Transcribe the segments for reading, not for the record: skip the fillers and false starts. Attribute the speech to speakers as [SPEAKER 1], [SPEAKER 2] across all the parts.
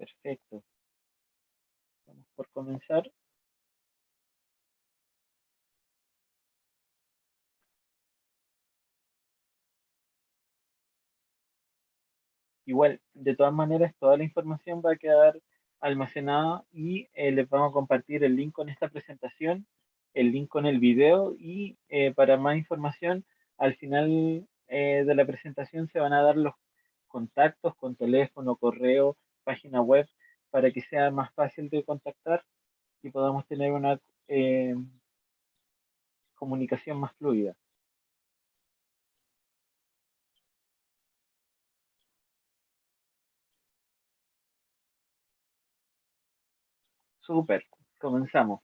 [SPEAKER 1] Perfecto. Vamos por comenzar. Igual, de todas maneras, toda la información va a quedar almacenada y les vamos a compartir el link con esta presentación, el link con el video y para más información, al final de la presentación se van a dar los contactos con teléfono, correo, página web, para que sea más fácil de contactar y podamos tener una eh, comunicación más fluida. Súper, comenzamos.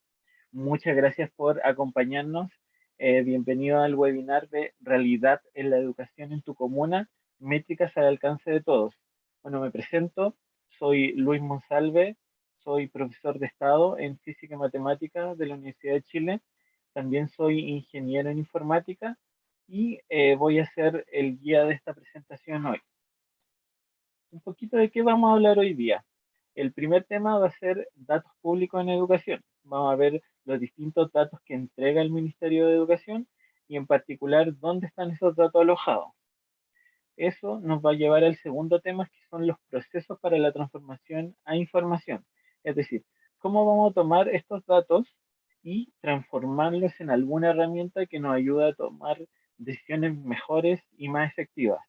[SPEAKER 1] Muchas gracias por acompañarnos. Bienvenido al webinar de Realidad en la Educación en tu Comuna, métricas al alcance de todos. Bueno, me presento, soy Luis Monsalve, soy profesor de Estado en Física y Matemática de la Universidad de Chile. También soy ingeniero en informática y voy a ser el guía de esta presentación hoy. Un poquito de qué vamos a hablar hoy día. El primer tema va a ser datos públicos en educación. Vamos a ver los distintos datos que entrega el Ministerio de Educación y en particular dónde están esos datos alojados. Eso nos va a llevar al segundo tema, que son los procesos para la transformación a información. Es decir, cómo vamos a tomar estos datos y transformarlos en alguna herramienta que nos ayude a tomar decisiones mejores y más efectivas.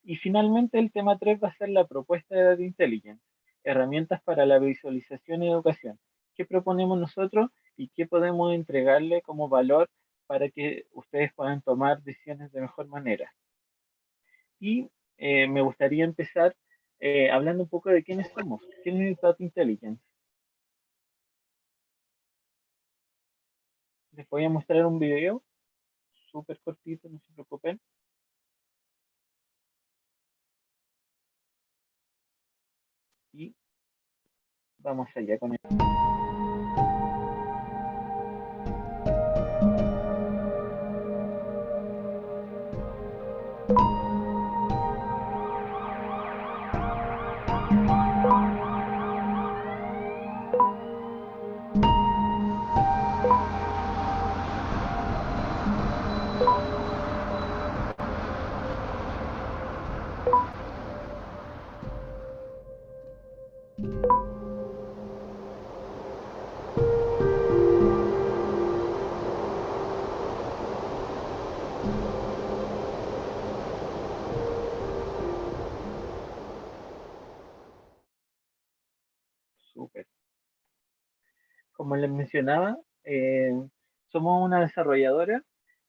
[SPEAKER 1] Y finalmente el tema 3 va a ser la propuesta de Data Intelligence, herramientas para la visualización y educación. ¿Qué proponemos nosotros y qué podemos entregarle como valor para que ustedes puedan tomar decisiones de mejor manera? Y me gustaría empezar hablando un poco de quiénes somos, quién es Data Intelligence. Les voy a mostrar un video súper cortito, no se preocupen. Y vamos allá con él. Súper. Como les mencionaba, somos una desarrolladora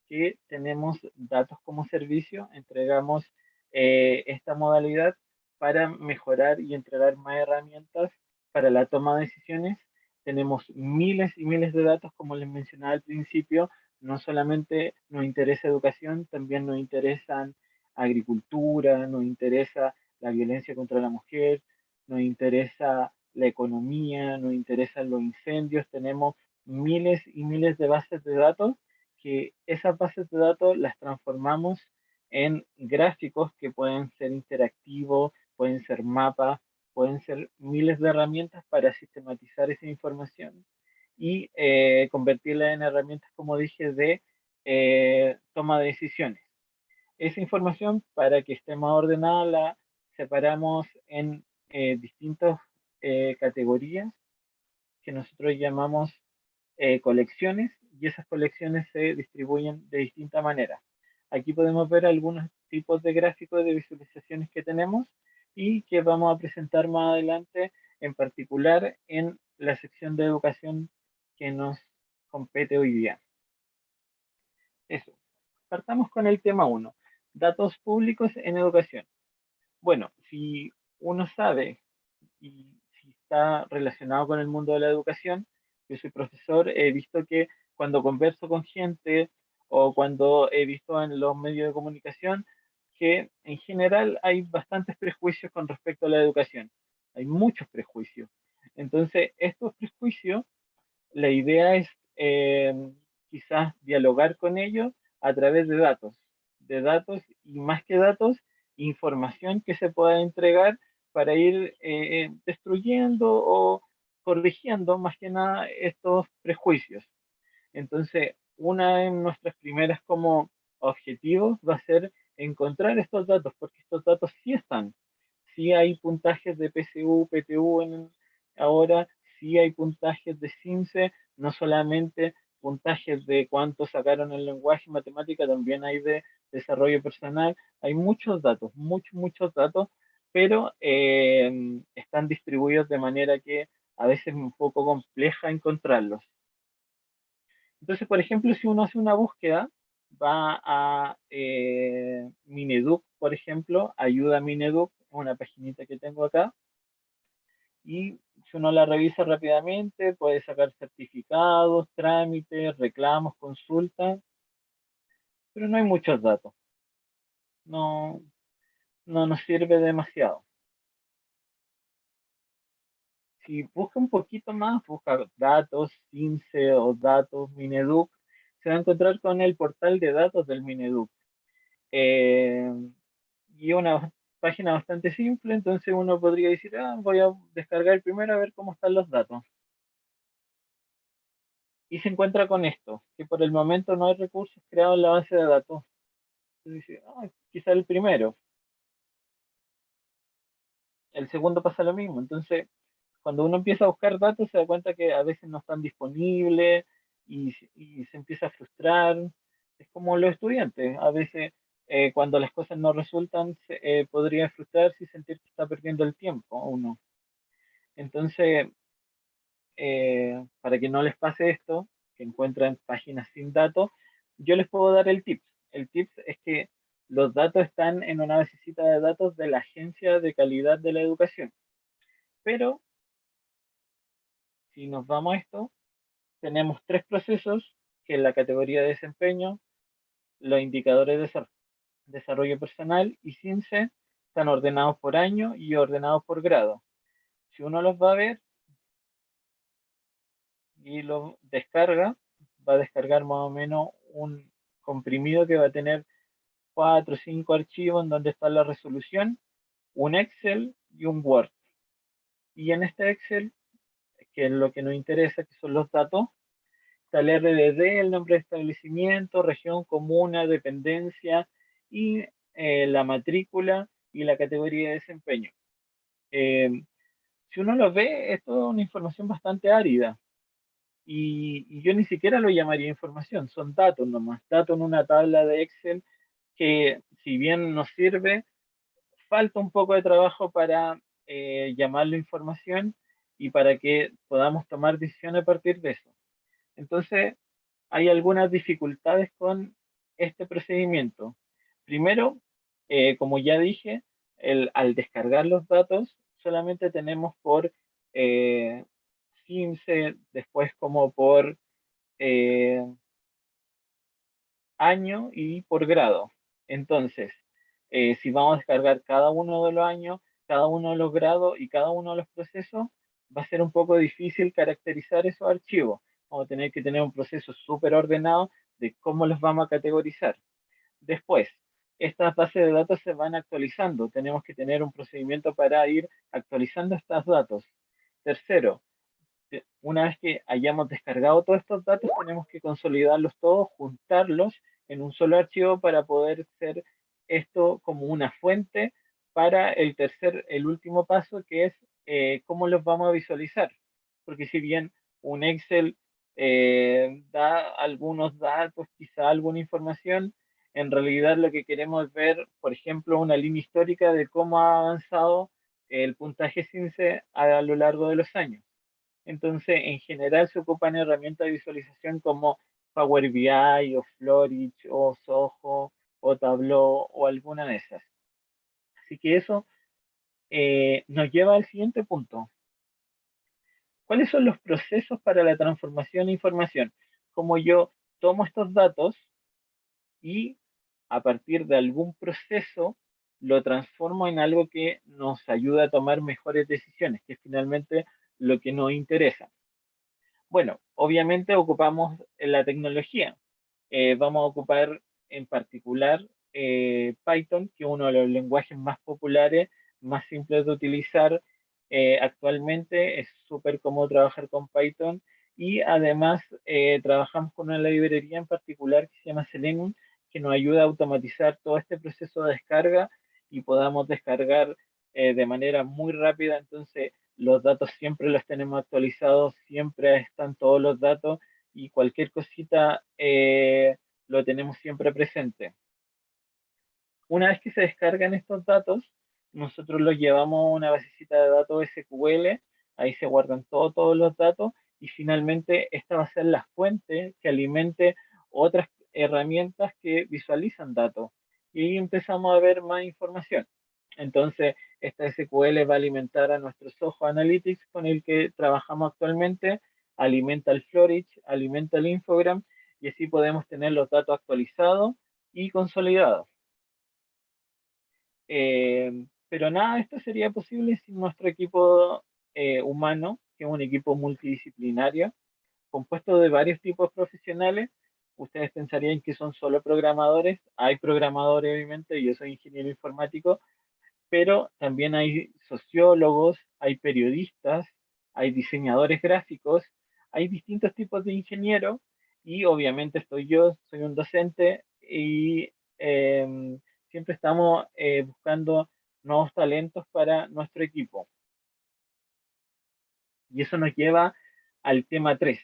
[SPEAKER 1] que tenemos datos como servicio, entregamos esta modalidad para mejorar y entregar más herramientas para la toma de decisiones. Tenemos miles y miles de datos, como les mencionaba al principio, no solamente nos interesa educación, también nos interesan agricultura, nos interesa la violencia contra la mujer, nos interesa la economía, nos interesan los incendios, tenemos miles y miles de bases de datos que esas bases de datos las transformamos en gráficos que pueden ser interactivos, pueden ser mapas, pueden ser miles de herramientas para sistematizar esa información y convertirla en herramientas, como dije, de toma de decisiones. Esa información, para que esté más ordenada, la separamos en distintas categorías que nosotros llamamos colecciones y esas colecciones se distribuyen de distinta manera. Aquí podemos ver algunos tipos de gráficos de visualizaciones que tenemos y que vamos a presentar más adelante, en particular en la sección de educación que nos compete hoy día. Eso. Partamos con el tema 1, datos públicos en educación. Bueno, si uno sabe y si está relacionado con el mundo de la educación, yo soy profesor, he visto que cuando converso con gente o cuando he visto en los medios de comunicación que en general hay bastantes prejuicios con respecto a la educación. Hay muchos prejuicios. Entonces, estos prejuicios, la idea es quizás dialogar con ellos a través de datos y más que datos, información que se pueda entregar para ir destruyendo o corrigiendo más que nada estos prejuicios. Entonces, una de nuestras primeras como objetivos va a ser encontrar estos datos, porque estos datos sí están. Sí hay puntajes de PSU, PTU ahora, sí hay puntajes de CINCE, no solamente puntajes de cuánto sacaron el lenguaje y matemática, también hay de desarrollo personal. Hay muchos datos, muchos datos, pero están distribuidos de manera que a veces es un poco compleja encontrarlos. Entonces, por ejemplo, si uno hace una búsqueda, va a Mineduc, por ejemplo, ayuda a Mineduc, una paginita que tengo acá, y si uno la revisa rápidamente, puede sacar certificados, trámites, reclamos, consultas, pero no hay muchos datos, no, no nos sirve demasiado. Si busca un poquito más, busca datos, CINCE o datos, Mineduc, se va a encontrar con el portal de datos del Mineduc. Eh, y una página bastante simple, entonces uno podría decir, ah, voy a descargar primero a ver cómo están los datos. Y se encuentra con esto, que por el momento no hay recursos creados en la base de datos. Entonces dice, ah, quizá el primero, el segundo pasa lo mismo. Entonces, cuando uno empieza a buscar datos, se da cuenta que a veces no están disponibles y se empieza a frustrar. Es como los estudiantes, a veces cuando las cosas no resultan, podría frustrarse y sentir que está perdiendo el tiempo uno. Entonces, para que no les pase esto, que encuentran páginas sin datos, yo les puedo dar el tip. El tip es que los datos están en una basecita de datos de la Agencia de Calidad de la Educación. Pero si nos vamos a esto, tenemos tres procesos que en la categoría de desempeño, los indicadores de desarrollo personal y CINCE están ordenados por año y ordenados por grado. Si uno los va a ver y los descarga, va a descargar más o menos un comprimido que va a tener 4 o 5 archivos en donde está la resolución, un Excel y un Word. Y en este Excel, que es lo que nos interesa, que son los datos, está el RDD, el nombre de establecimiento, región, comuna, dependencia y la matrícula y la categoría de desempeño. Eh, si uno lo ve, es toda una información bastante árida y yo ni siquiera lo llamaría información, son datos nomás, datos en una tabla de Excel que si bien nos sirve, falta un poco de trabajo para llamarlo información y para que podamos tomar decisiones a partir de eso. Entonces, hay algunas dificultades con este procedimiento. Primero, como ya dije, al descargar los datos, solamente tenemos por eh, 15, después como por eh, año y por grado. Entonces, si vamos a descargar cada uno de los años, cada uno de los grados y cada uno de los procesos, va a ser un poco difícil caracterizar esos archivos. Vamos a tener que tener un proceso súper ordenado de cómo los vamos a categorizar. Después, estas bases de datos se van actualizando. Tenemos que tener un procedimiento para ir actualizando estos datos. Tercero, una vez que hayamos descargado todos estos datos, tenemos que consolidarlos todos, juntarlos en un solo archivo para poder hacer esto como una fuente para el último paso, que es cómo los vamos a visualizar. Porque si bien un Excel da algunos datos, quizá alguna información, en realidad lo que queremos es ver, por ejemplo, una línea histórica de cómo ha avanzado el puntaje CINCE a lo largo de los años. Entonces, en general se ocupan herramientas de visualización como Power BI o Florich o Soho o Tableau o alguna de esas. Así que eso nos lleva al siguiente punto. ¿Cuáles son los procesos para la transformación de información? Como yo tomo estos datos y a partir de algún proceso lo transformo en algo que nos ayuda a tomar mejores decisiones, que es finalmente lo que nos interesa. Bueno, obviamente ocupamos la tecnología. Vamos a ocupar en particular Python, que es uno de los lenguajes más populares más simples de utilizar actualmente. Es súper cómodo trabajar con Python y además trabajamos con una librería en particular que se llama Selenium, que nos ayuda a automatizar todo este proceso de descarga y podamos descargar de manera muy rápida. Entonces, los datos siempre los tenemos actualizados, siempre están todos los datos y cualquier cosita lo tenemos siempre presente. Una vez que se descargan estos datos, nosotros los llevamos a una basecita de datos SQL, ahí se guardan todos los datos y finalmente esta va a ser la fuente que alimente otras herramientas que visualizan datos y ahí empezamos a ver más información. Entonces, esta SQL va a alimentar a nuestro Soho Analytics con el que trabajamos actualmente, alimenta el Florich, alimenta el Infogram y así podemos tener los datos actualizados y consolidados. Pero nada de esto sería posible sin nuestro equipo humano, que es un equipo multidisciplinario, compuesto de varios tipos profesionales. Ustedes pensarían que son solo programadores. Hay programadores, obviamente, yo soy ingeniero informático, pero también hay sociólogos, hay periodistas, hay diseñadores gráficos, hay distintos tipos de ingenieros y obviamente estoy yo, soy un docente y siempre estamos buscando nuevos talentos para nuestro equipo. Y eso nos lleva al tema 3,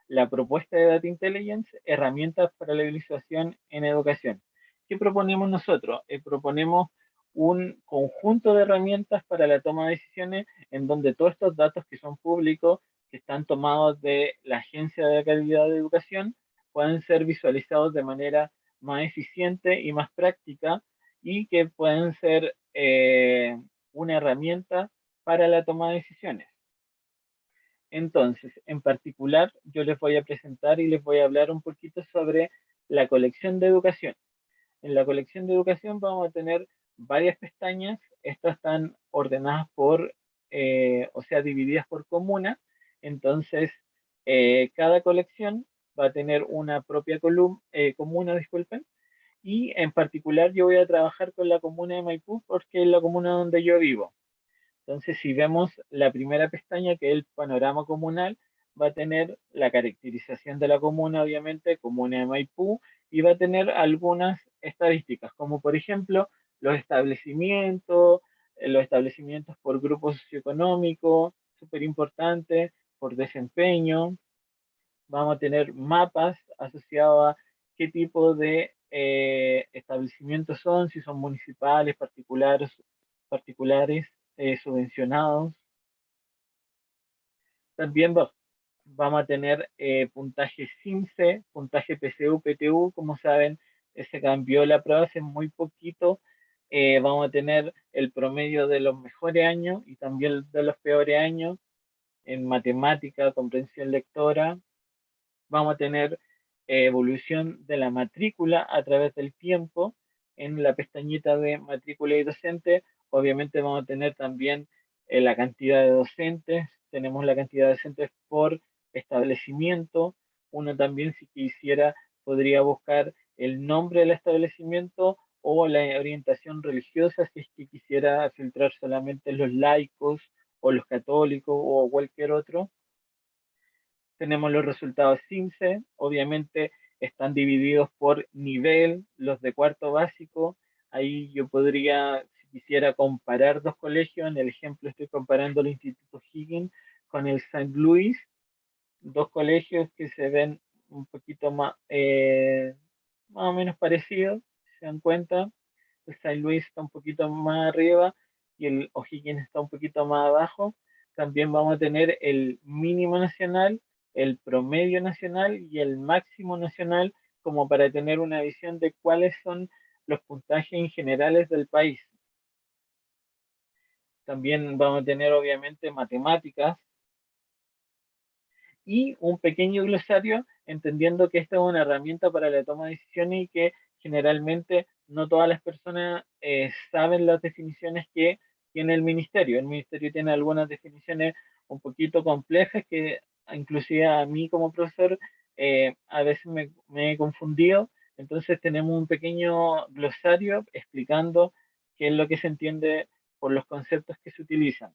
[SPEAKER 1] la propuesta de Data Intelligence, herramientas para la visualización en educación. ¿Qué proponemos nosotros? Proponemos un conjunto de herramientas para la toma de decisiones en donde todos estos datos que son públicos, que están tomados de la Agencia de Calidad de Educación, pueden ser visualizados de manera más eficiente y más práctica y que pueden ser una herramienta para la toma de decisiones. Entonces, en particular, yo les voy a presentar y les voy a hablar un poquito sobre la colección de educación. En la colección de educación vamos a tener varias pestañas. Estas están ordenadas por, o sea, divididas por comuna. Entonces, cada colección va a tener una propia comuna, disculpen. Y en particular yo voy a trabajar con la comuna de Maipú porque es la comuna donde yo vivo. Entonces, si vemos la primera pestaña, que es el panorama comunal, va a tener la caracterización de la comuna, obviamente, comuna de Maipú, y va a tener algunas estadísticas, como por ejemplo los establecimientos por grupo socioeconómico, súper importante, por desempeño. Vamos a tener mapas asociados a qué tipo de establecimientos son, si son municipales, particulares subvencionados. También vamos a tener puntaje CIMSE, puntaje PCU, PTU. Como saben, se cambió la prueba hace muy poquito. Vamos a tener el promedio de los mejores años y también de los peores años en matemática, comprensión lectora. Vamos a tener evolución de la matrícula a través del tiempo en la pestañita de matrícula y docente. Obviamente vamos a tener también la cantidad de docentes. Tenemos la cantidad de docentes por establecimiento. Uno también, si quisiera, podría buscar el nombre del establecimiento o la orientación religiosa, si es que quisiera filtrar solamente los laicos o los católicos o cualquier otro. Tenemos los resultados CIMSE, obviamente están divididos por nivel, los de cuarto básico. Ahí yo podría, si quisiera comparar dos colegios, en el ejemplo estoy comparando el Instituto Higgins con el St. Louis, dos colegios que se ven un poquito más o menos parecidos, si se dan cuenta. El St. Louis está un poquito más arriba y el O'Higgins está un poquito más abajo. También vamos a tener el mínimo nacional, el promedio nacional y el máximo nacional, como para tener una visión de cuáles son los puntajes en generales del país. También vamos a tener obviamente matemáticas y un pequeño glosario, entendiendo que esta es una herramienta para la toma de decisiones y que generalmente no todas las personas saben las definiciones que tiene el ministerio. El ministerio tiene algunas definiciones un poquito complejas que inclusive a mí como profesor a veces me he confundido. Entonces tenemos un pequeño glosario explicando qué es lo que se entiende por los conceptos que se utilizan.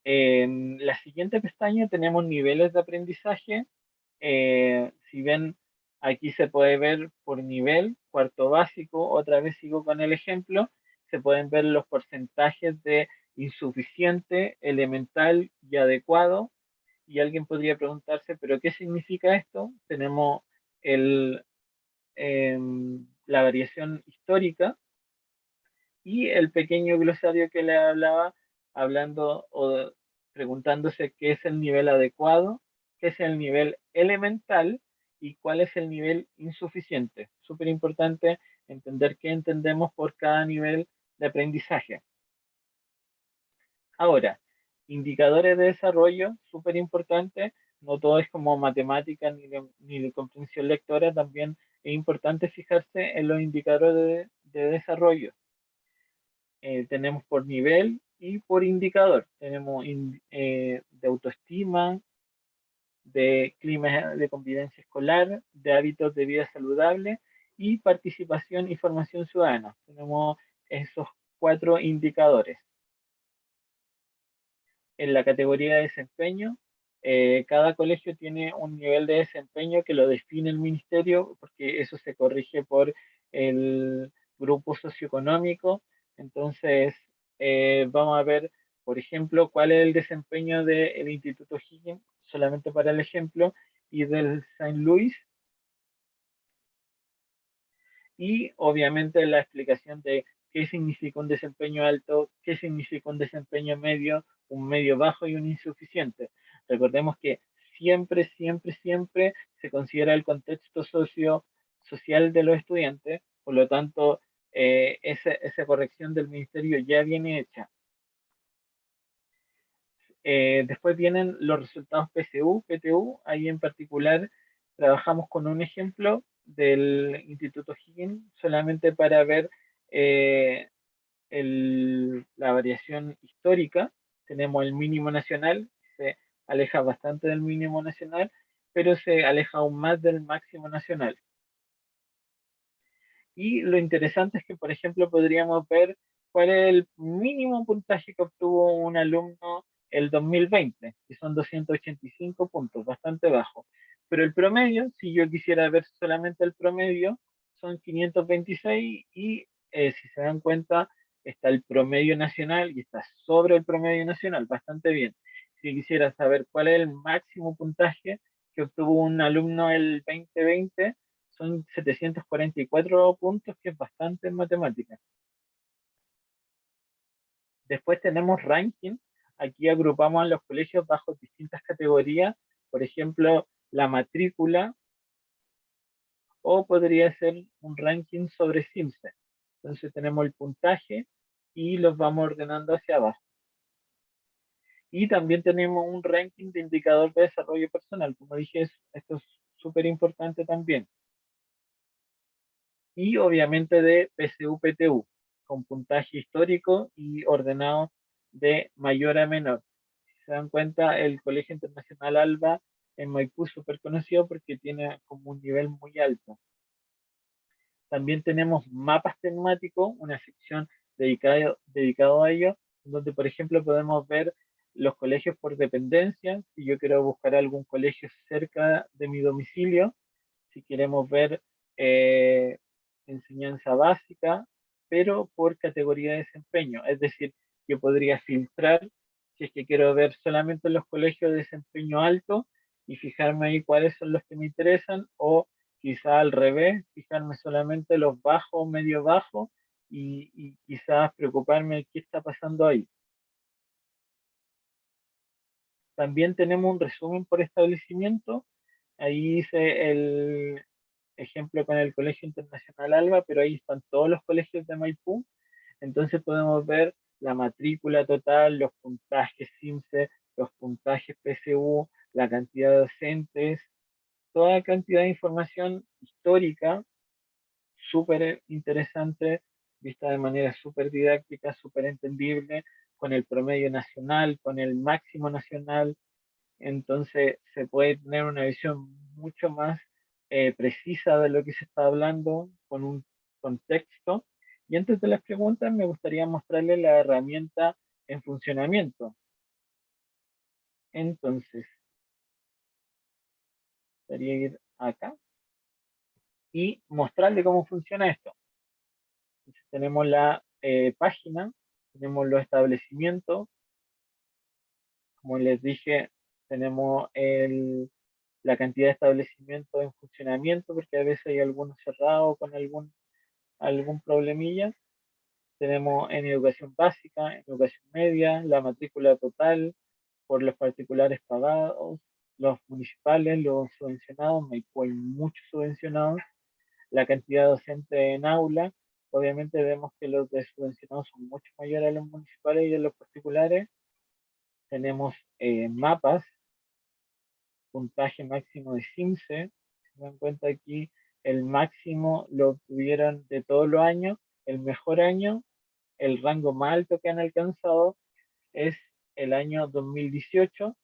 [SPEAKER 1] En la siguiente pestaña tenemos niveles de aprendizaje. Si ven, aquí se puede ver por nivel, cuarto básico, otra vez sigo con el ejemplo, se pueden ver los porcentajes de insuficiente, elemental y adecuado. Y alguien podría preguntarse, ¿pero qué significa esto? Tenemos el, la variación histórica y el pequeño glosario que le hablaba, hablando o preguntándose qué es el nivel adecuado, qué es el nivel elemental y cuál es el nivel insuficiente. Súper importante entender qué entendemos por cada nivel de aprendizaje. Ahora, indicadores de desarrollo, súper importante. No todo es como matemática ni de comprensión lectora, también es importante fijarse en los indicadores de desarrollo. Tenemos por nivel y por indicador. Tenemos de autoestima, de clima de convivencia escolar, de hábitos de vida saludable y participación y formación ciudadana. Tenemos esos 4 indicadores. En la categoría de desempeño, cada colegio tiene un nivel de desempeño que lo define el ministerio, porque eso se corrige por el grupo socioeconómico. Entonces, vamos a ver, por ejemplo, cuál es el desempeño del Instituto Higgins, solamente para el ejemplo, y del Saint Louis, y obviamente la explicación de qué significa un desempeño alto, qué significa un desempeño medio, un medio bajo y un insuficiente. Recordemos que siempre, siempre, siempre se considera el contexto social de los estudiantes, por lo tanto, esa corrección del ministerio ya viene hecha. Después vienen los resultados PSU, PTU, ahí en particular trabajamos con un ejemplo del Instituto Higgins solamente para ver eh, la variación histórica. Tenemos el mínimo nacional, se aleja bastante del mínimo nacional, pero se aleja aún más del máximo nacional. Y lo interesante es que, por ejemplo, podríamos ver cuál es el mínimo puntaje que obtuvo un alumno el 2020, que son 285 puntos, bastante bajo. Pero el promedio, si yo quisiera ver solamente el promedio, son 526 y si se dan cuenta, está el promedio nacional y está sobre el promedio nacional, bastante bien. Si quisiera saber cuál es el máximo puntaje que obtuvo un alumno el 2020, son 744 puntos, que es bastante en matemáticas. Después tenemos ranking. Aquí agrupamos a los colegios bajo distintas categorías, por ejemplo, la matrícula, o podría ser un ranking sobre CIMSE. Entonces tenemos el puntaje y los vamos ordenando hacia abajo. Y también tenemos un ranking de indicador de desarrollo personal. Como dije, esto es súper importante también. Y obviamente de PSU-PTU, con puntaje histórico y ordenado de mayor a menor. Si se dan cuenta, el Colegio Internacional ALBA en Maipú es súper conocido porque tiene como un nivel muy alto. También tenemos mapas temáticos, una sección dedicado a ello, donde por ejemplo podemos ver los colegios por dependencia. Si yo quiero buscar algún colegio cerca de mi domicilio, si queremos ver eh, enseñanza básica, pero por categoría de desempeño. Es decir, yo podría filtrar si es que quiero ver solamente los colegios de desempeño alto y fijarme ahí cuáles son los que me interesan, o quizá al revés, fijarme solamente los bajos, medio bajos, y quizás preocuparme de qué está pasando ahí. También tenemos un resumen por establecimiento. Ahí hice el ejemplo con el Colegio Internacional ALBA, pero ahí están todos los colegios de Maipú. Entonces podemos ver la matrícula total, los puntajes CIMSE, los puntajes PSU, la cantidad de docentes, toda cantidad de información histórica, súper interesante, vista de manera súper didáctica, súper entendible, con el promedio nacional, con el máximo nacional. Entonces se puede tener una visión mucho más precisa de lo que se está hablando con un contexto, Y antes de las preguntas, me gustaría mostrarles la herramienta en funcionamiento. Entonces, sería ir acá y mostrarle cómo funciona esto. Entonces, tenemos la página, tenemos los establecimientos, como les dije, tenemos la cantidad de establecimientos en funcionamiento, porque a veces hay algunos cerrados con algún problemilla. Tenemos en educación básica, en educación media, la matrícula total por los particulares pagados, los municipales, los subvencionados, Maipú hay muchos subvencionados, la cantidad de docentes en aula. Obviamente vemos que los de subvencionados son mucho mayores a los municipales y a los particulares. Tenemos mapas, puntaje máximo de 15. Si se dan cuenta aquí, el máximo lo obtuvieron de todos los años. El mejor año, el rango más alto que han alcanzado es el año 2018,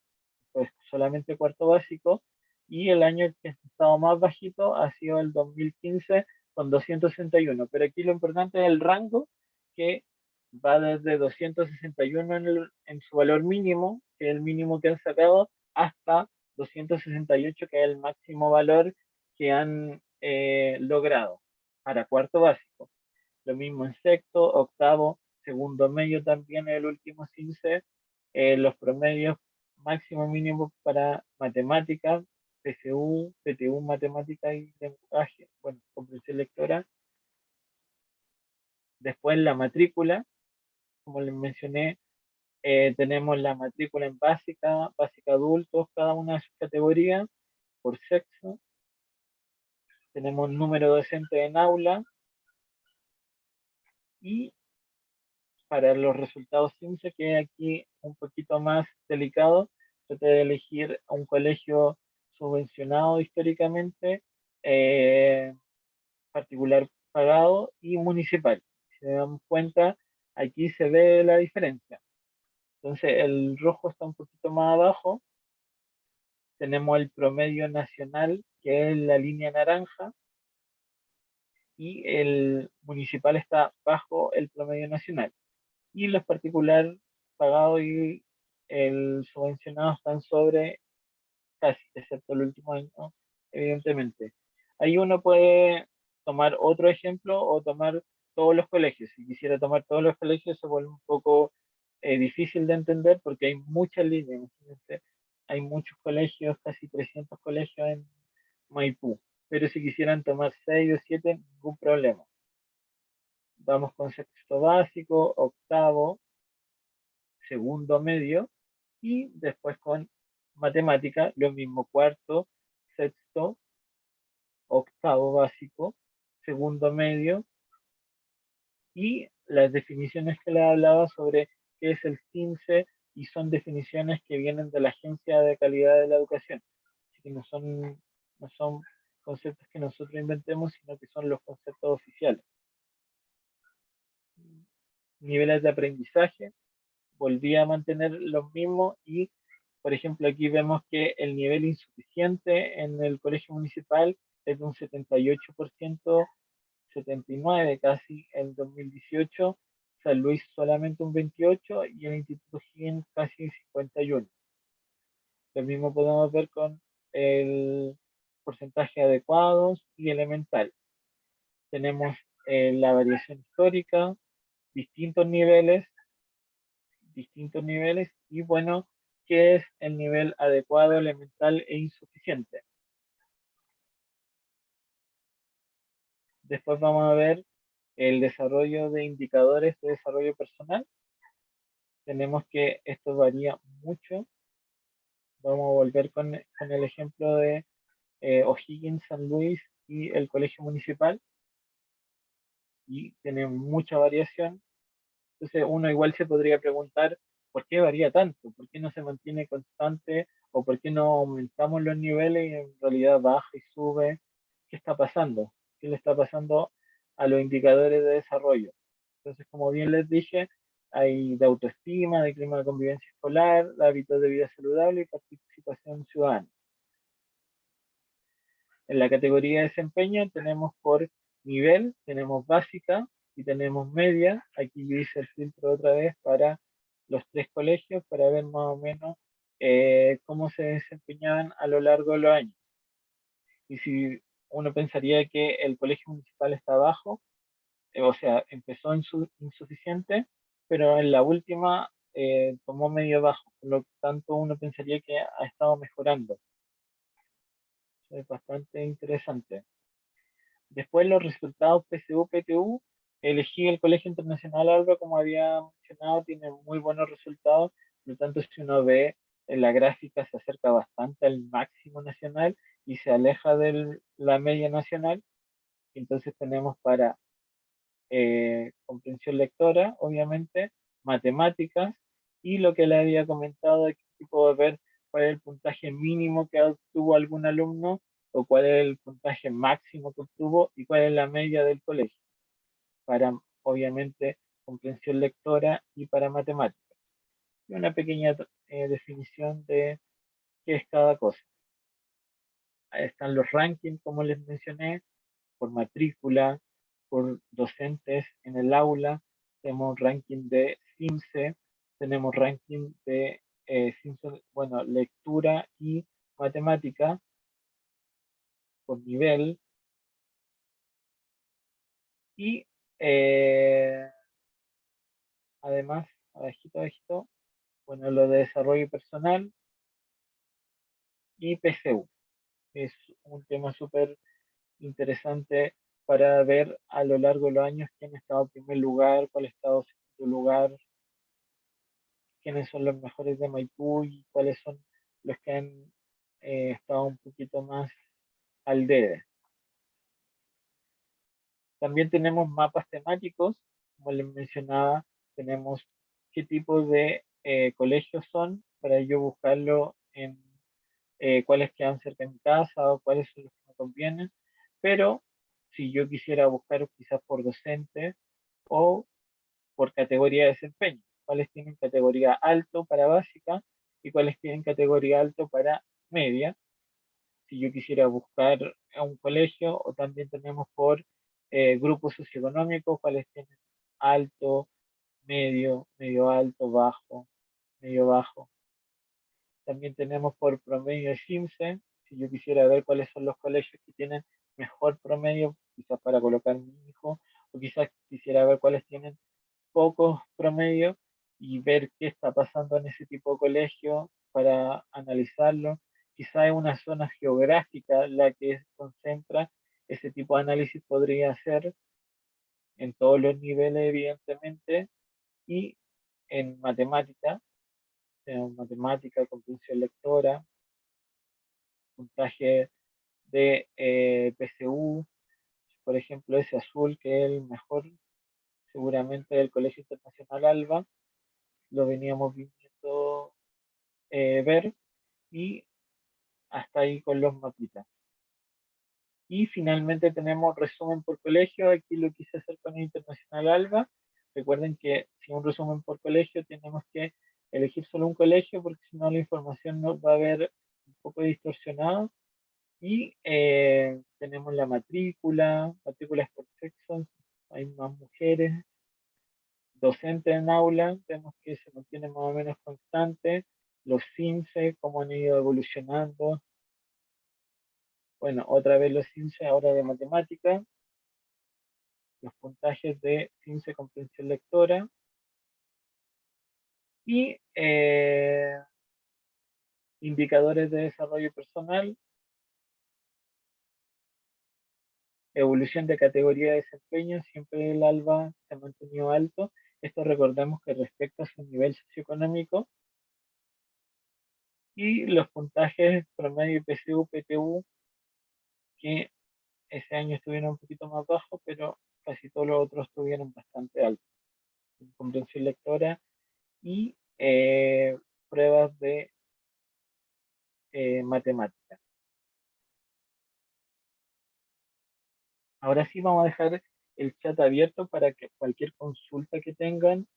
[SPEAKER 1] pues solamente cuarto básico, y el año que ha estado más bajito ha sido el 2015 con 261. Pero aquí lo importante es el rango, que va desde 261 en su valor mínimo, que es el mínimo que han sacado, hasta 268, que es el máximo valor que han logrado para cuarto básico. Lo mismo en sexto, octavo, segundo medio también el último 15, los promedios máximo mínimo para matemáticas, PSU, PTU, matemática y lenguaje, bueno, comprensión lectora. Después la matrícula, como les mencioné, tenemos la matrícula en básica, básica adultos, cada una de sus categorías, por sexo. Tenemos número docente en aula y para los resultados 15, que es aquí un poquito más delicado, trate de elegir un colegio subvencionado históricamente, eh, particular pagado y municipal. Si se dan cuenta, aquí se ve la diferencia. Entonces, el rojo está un poquito más abajo. Tenemos el promedio nacional, que es la línea naranja, y el municipal está bajo el promedio nacional. Y los particulares pagados y el subvencionado están sobre casi, excepto el último año, evidentemente. Ahí uno puede tomar otro ejemplo o tomar todos los colegios. Si quisiera tomar todos los colegios se vuelve un poco difícil de entender porque hay muchas líneas. Imagínense, hay muchos colegios, casi 300 colegios en Maipú. Pero si quisieran tomar 6 o 7, ningún problema. Vamos con sexto básico, octavo, segundo medio y después con matemática, lo mismo, cuarto, sexto, octavo básico, segundo medio y las definiciones que le hablaba sobre qué es el CINCE y son definiciones que vienen de la Agencia de Calidad de la Educación. Así que no son conceptos que nosotros inventemos, sino que son los conceptos oficiales. Niveles de aprendizaje, volví a mantener los mismos y, por ejemplo, aquí vemos que el nivel insuficiente en el colegio municipal es de un 78%, 79% casi en 2018, San Luis solamente un 28% y el Instituto Higgins casi 51%. Lo mismo podemos ver con el porcentaje adecuados y elemental. Tenemos la variación histórica, distintos niveles y bueno, qué es el nivel adecuado, elemental e insuficiente. Después vamos a ver el desarrollo de indicadores de desarrollo personal. Tenemos que esto varía mucho. Vamos a volver con el ejemplo de O'Higgins, San Luis y el colegio municipal. Y tiene mucha variación. Entonces uno igual se podría preguntar por qué varía tanto, por qué no se mantiene constante o por qué no aumentamos los niveles y en realidad baja y sube. ¿Qué está pasando? ¿Qué le está pasando a los indicadores de desarrollo? Entonces, como bien les dije, hay de autoestima, de clima de convivencia escolar, de hábitos de vida saludable y participación ciudadana. En la categoría de desempeño tenemos por nivel, tenemos básica, y tenemos media. Aquí yo hice el filtro otra vez para los tres colegios para ver más o menos cómo se desempeñaban a lo largo de los años. Y si uno pensaría que el colegio municipal está abajo, o sea, empezó insuficiente, pero en la última tomó medio bajo, por lo tanto uno pensaría que ha estado mejorando. Es bastante interesante. Después los resultados PSU-PTU, elegí el Colegio Internacional Alba, como había mencionado, tiene muy buenos resultados, por lo tanto si uno ve en la gráfica se acerca bastante al máximo nacional y se aleja de la media nacional. Entonces tenemos para comprensión lectora, obviamente, matemáticas y lo que le había comentado, de que puedo ver cuál es el puntaje mínimo que obtuvo algún alumno o cuál es el puntaje máximo que obtuvo y cuál es la media del colegio, para obviamente comprensión lectora y para matemáticas. Y una pequeña definición de qué es cada cosa. Ahí están los rankings, como les mencioné, por matrícula, por docentes en el aula, tenemos ranking de CIMSE, tenemos ranking de CIMSE, bueno, lectura y matemática por nivel y eh, además, abajito, abajito, bueno, lo de desarrollo personal y PSU. Es un tema súper interesante para ver a lo largo de los años quién ha estado en primer lugar, cuál ha estado en segundo lugar, quiénes son los mejores de Maipú y cuáles son los que han estado un poquito más al debe. También tenemos mapas temáticos, como les mencionaba, tenemos qué tipo de colegios son, para yo buscarlo en cuáles quedan cerca de mi casa o cuáles son los que me convienen, pero si yo quisiera buscar quizás por docente o por categoría de desempeño, cuáles tienen categoría alto para básica y cuáles tienen categoría alto para media. Si yo quisiera buscar a un colegio, o también tenemos por grupos socioeconómicos, cuáles tienen alto, medio, medio alto, bajo, medio bajo. También tenemos por promedio de CIMSE, si yo quisiera ver cuáles son los colegios que tienen mejor promedio, quizás para colocar mi hijo, o quizás quisiera ver cuáles tienen pocos promedios y ver qué está pasando en ese tipo de colegio para analizarlo. Quizá es una zona geográfica la que concentra ese tipo de análisis, podría ser en todos los niveles, evidentemente, y en matemática, comprensión lectora, puntaje de PSU, por ejemplo, ese azul que es el mejor seguramente del Colegio Internacional Alba, lo veníamos viendo ver y hasta ahí con los mapitas. Y finalmente tenemos resumen por colegio, aquí lo quise hacer con el Internacional Alba. Recuerden que si un resumen por colegio tenemos que elegir solo un colegio porque si no la información nos va a ver un poco distorsionada. Y tenemos la matrícula, matrículas por sexo, hay más mujeres, docentes en aula, vemos que se mantiene más o menos constante, los CINCE, cómo han ido evolucionando. Bueno, otra vez los CINCE ahora de matemática, los puntajes de CINCE comprensión lectora y indicadores de desarrollo personal, evolución de categoría de desempeño, siempre el ALBA se ha mantenido alto. Esto recordemos que respecto a su nivel socioeconómico y los puntajes promedio PSU, PTU, que ese año estuvieron un poquito más bajos, pero casi todos los otros estuvieron bastante altos. Comprensión lectora y pruebas de matemáticas. Ahora sí vamos a dejar el chat abierto para que cualquier consulta que tengan,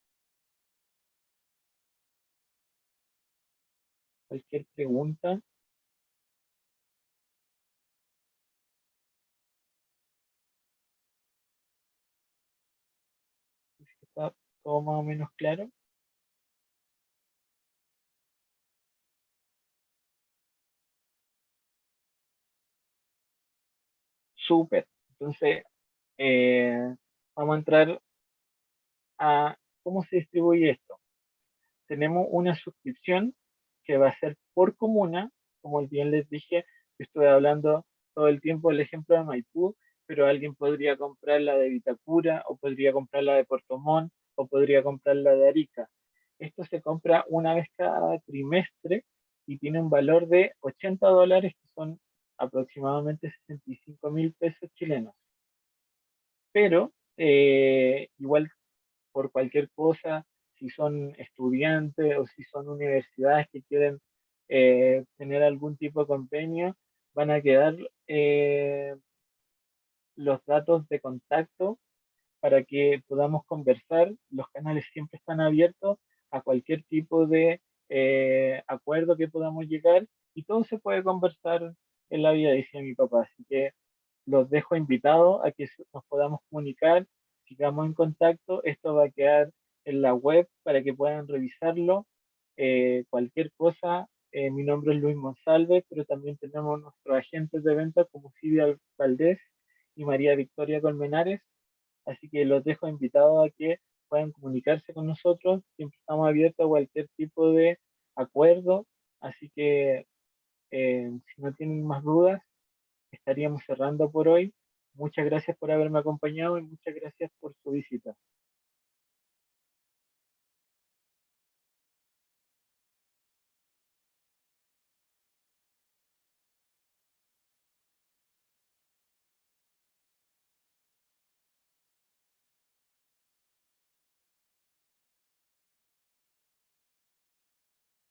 [SPEAKER 1] cualquier pregunta, ¿Está todo más o menos claro? Súper. Entonces, vamos a entrar a cómo se distribuye esto. Tenemos una suscripción que va a ser por comuna, como bien les dije, yo estuve hablando todo el tiempo del ejemplo de Maipú, pero alguien podría comprar la de Vitacura, o podría comprar la de Puerto Montt, o podría comprar la de Arica. Esto se compra una vez cada trimestre y tiene un valor de $80, que son aproximadamente 65.000 pesos chilenos. Pero igual por cualquier cosa, si son estudiantes o si son universidades que quieren tener algún tipo de convenio, van a quedar los datos de contacto para que podamos conversar. Los canales siempre están abiertos a cualquier tipo de acuerdo que podamos llegar y todo se puede conversar en la vida, decía mi papá. Así que los dejo invitados a que nos podamos comunicar, sigamos en contacto. Esto va a quedar en la web para que puedan revisarlo. Cualquier cosa, mi nombre es Luis Monsalve, pero también tenemos nuestros agentes de venta como Silvia Valdés y María Victoria Colmenares. Así que los dejo invitados a que puedan comunicarse con nosotros. Siempre estamos abiertos a cualquier tipo de acuerdo. Así que si no tienen más dudas, estaríamos cerrando por hoy. Muchas gracias por haberme acompañado y muchas gracias por su visita.